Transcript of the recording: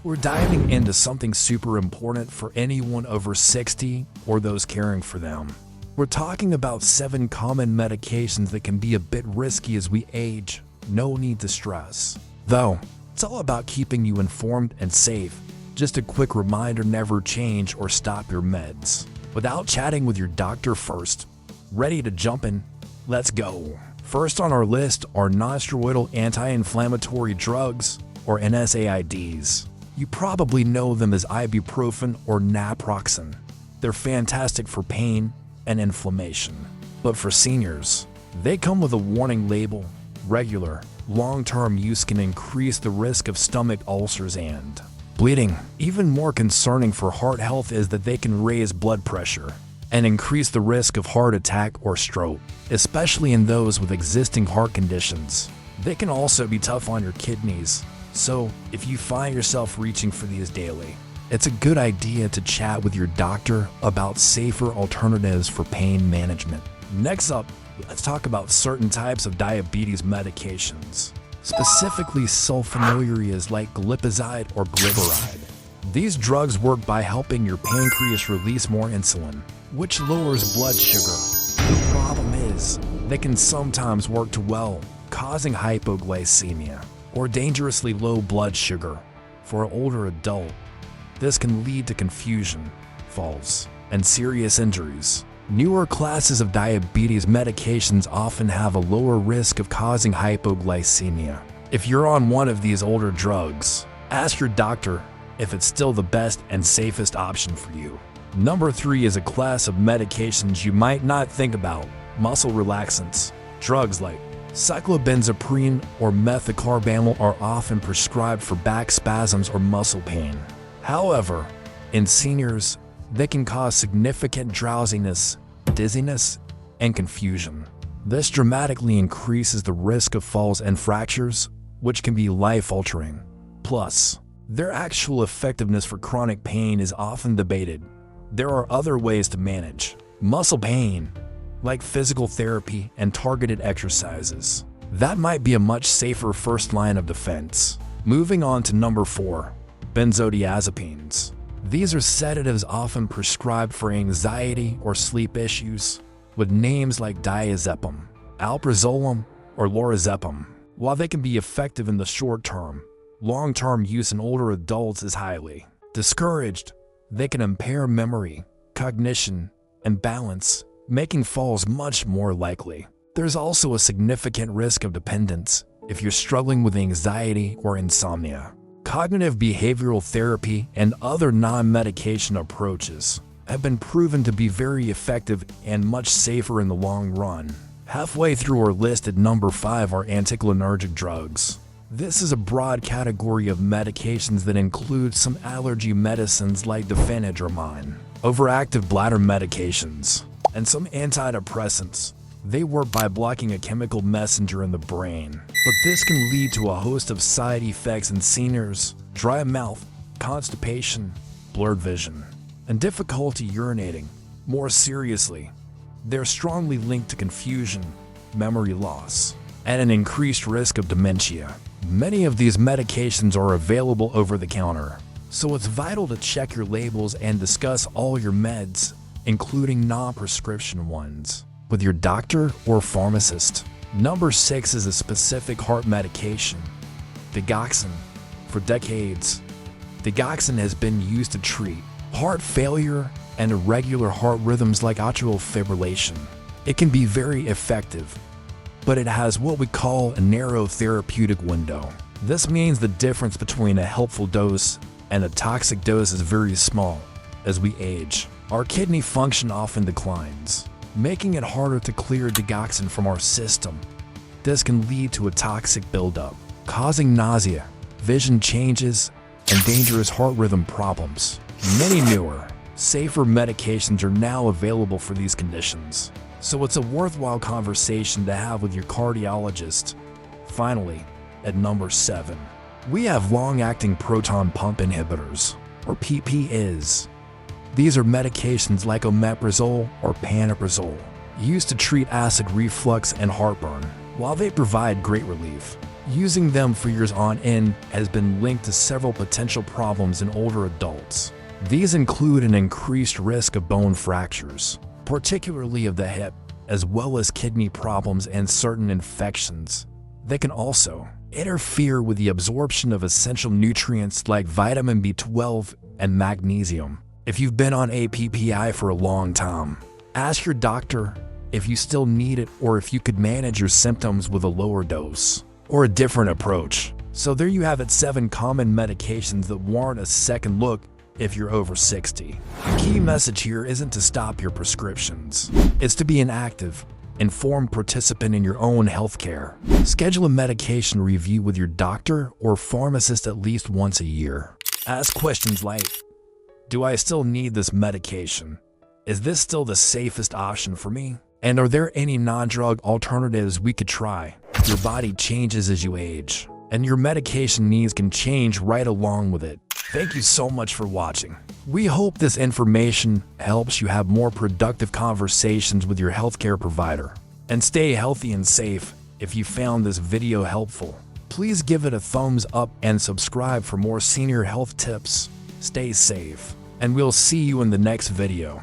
We're diving into something super important for anyone over 60 or those caring for them. We're talking about 7 common medications that can be a bit risky as we age. No need to stress. Though, it's all about keeping you informed and safe. Just a quick reminder, never change or stop your meds without chatting with your doctor first. Ready to jump in? Let's go. First on our list are non-steroidal anti-inflammatory drugs, or NSAIDs. You probably know them as ibuprofen or naproxen. They're fantastic for pain and inflammation. But for seniors, they come with a warning label. Regular, long-term use can increase the risk of stomach ulcers and bleeding. Even more concerning for heart health is that they can raise blood pressure and increase the risk of heart attack or stroke, especially in those with existing heart conditions. They can also be tough on your kidneys. So, if you find yourself reaching for these daily, it's a good idea to chat with your doctor about safer alternatives for pain management. Next up, let's talk about certain types of diabetes medications, specifically sulfonylureas like glipizide or glyburide. These drugs work by helping your pancreas release more insulin, which lowers blood sugar. The problem is, they can sometimes work too well, causing hypoglycemia or dangerously low blood sugar. For an older adult, this can lead to confusion, falls, and serious injuries. Newer classes of diabetes medications often have a lower risk of causing hypoglycemia. If you're on one of these older drugs, ask your doctor if it's still the best and safest option for you. Number 3 is a class of medications you might not think about: muscle relaxants. Drugs like cyclobenzaprine or methocarbamol are often prescribed for back spasms or muscle pain. However, in seniors, they can cause significant drowsiness, dizziness, and confusion. This dramatically increases the risk of falls and fractures, which can be life-altering. Plus, their actual effectiveness for chronic pain is often debated. There are other ways to manage muscle pain, like physical therapy and targeted exercises. That might be a much safer first line of defense. Moving on to number 4, benzodiazepines. These are sedatives often prescribed for anxiety or sleep issues, with names like diazepam, alprazolam, or lorazepam. While they can be effective in the short term, long-term use in older adults is highly discouraged. They can impair memory, cognition, and balance, making falls much more likely. There's also a significant risk of dependence if you're struggling with anxiety or insomnia. Cognitive behavioral therapy and other non-medication approaches have been proven to be very effective and much safer in the long run. Halfway through our list at number 5 are anticholinergic drugs. This is a broad category of medications that includes some allergy medicines like diphenhydramine, overactive bladder medications, and some antidepressants. They work by blocking a chemical messenger in the brain, but this can lead to a host of side effects in seniors: dry mouth, constipation, blurred vision, and difficulty urinating. More seriously, they're strongly linked to confusion, memory loss, and an increased risk of dementia. Many of these medications are available over the counter, so it's vital to check your labels and discuss all your meds, including non-prescription ones, with your doctor or pharmacist. Number 6 is a specific heart medication, digoxin. For decades, digoxin has been used to treat heart failure and irregular heart rhythms like atrial fibrillation. It can be very effective, but it has what we call a narrow therapeutic window. This means the difference between a helpful dose and a toxic dose is very small. As we age, our kidney function often declines, making it harder to clear digoxin from our system. This can lead to a toxic buildup, causing nausea, vision changes, and dangerous heart rhythm problems. Many newer, safer medications are now available for these conditions, so it's a worthwhile conversation to have with your cardiologist. Finally, at number 7, we have long-acting proton pump inhibitors, or PPIs. These are medications like omeprazole or pantoprazole, used to treat acid reflux and heartburn. While they provide great relief, Using them for years on end has been linked to several potential problems in older adults. These include an increased risk of bone fractures, particularly of the hip, as well as kidney problems and certain infections. They can also interfere with the absorption of essential nutrients like vitamin B12 and magnesium. If you've been on a PPI for a long time, ask your doctor if you still need it or if you could manage your symptoms with a lower dose or a different approach. So there you have it, 7 common medications that warrant a second look if you're over 60. The key message here isn't to stop your prescriptions. It's to be an active, informed participant in your own healthcare. Schedule a medication review with your doctor or pharmacist at least once a year. Ask questions like, do I still need this medication? Is this still the safest option for me? And are there any non-drug alternatives we could try? Your body changes as you age, and your medication needs can change right along with it. Thank you so much for watching. We hope this information helps you have more productive conversations with your healthcare provider. And stay healthy and safe. If you found this video helpful, please give it a thumbs up and subscribe for more senior health tips. Stay safe, and we'll see you in the next video.